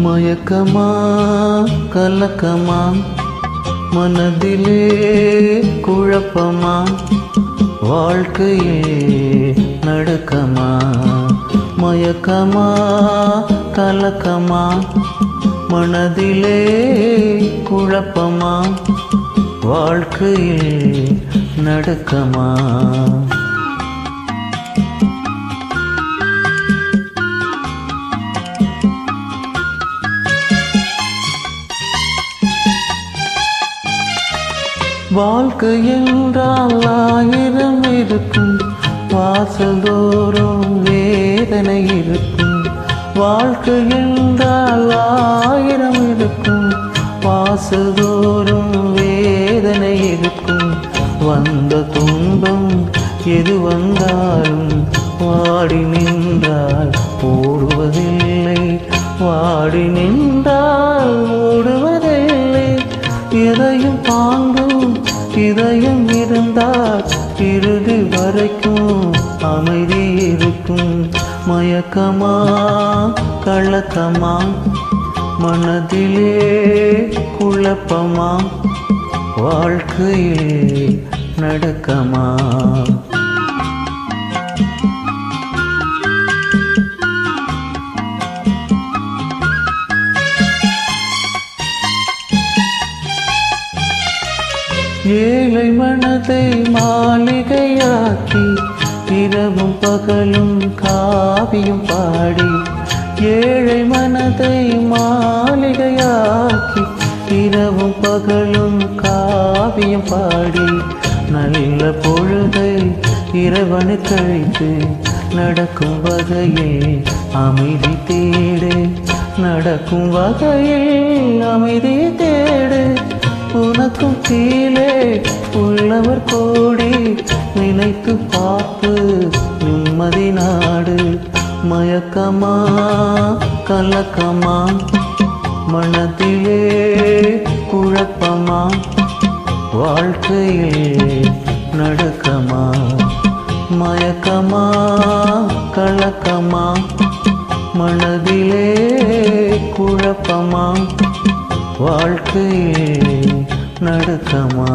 மயக்கமா கலக்கமா மனதிலே குழப்பமா வாழ்க்கையே நடுக்கமா மயக்கமா கலக்கமா மனதிலே குழப்பமா வாழ்க்கையே நடுக்கமா வாழ்க்கை என்றால் ஆயிரம் இருக்கும் வாசல் தோறும் வேதனை இருக்கும் வாழ்க்கை என்றால் ஆயிரம் இருக்கும் வாசல் தோறும் வேதனை இருக்கும் வந்த துன்பம் எது வந்தாலும் வாடி நின்றால் ஓடுவதில்லை வாடி நின்றால் ஓடுவதில்லை எதையும் தாங்கும் இதயம் இருந்தால் இறுதி வரைக்கும் அமைதி இருக்கும் மயக்கமா கலக்கமா மனதிலே குழப்பமா வாழ்க்கையே நடக்கமா ஏழை மனதை மாளிகையாக்கி இரவும் பகலும் காவியம் பாடி ஏழை மனதை மாளிகையாக்கி இரவும் பகலும் காவியம் பாடி நல்ல பொழுதை இரவனு கழித்து நடக்கும் வகையில் அமைதி தேடு நடக்கும் வகையில் அமைதி தேடு உனக்கும் கீழே உள்ளவர் கோடி நினைத்து பார்த்து நிம்மதி நாடு மயக்கமா கலக்கமா மனதிலே குழப்பமா வாழ்க்கையில் நடக்கமா மயக்கமா கலக்கமா மனதிலே குழப்பமா வாழ்க்கையே நடுக்கமா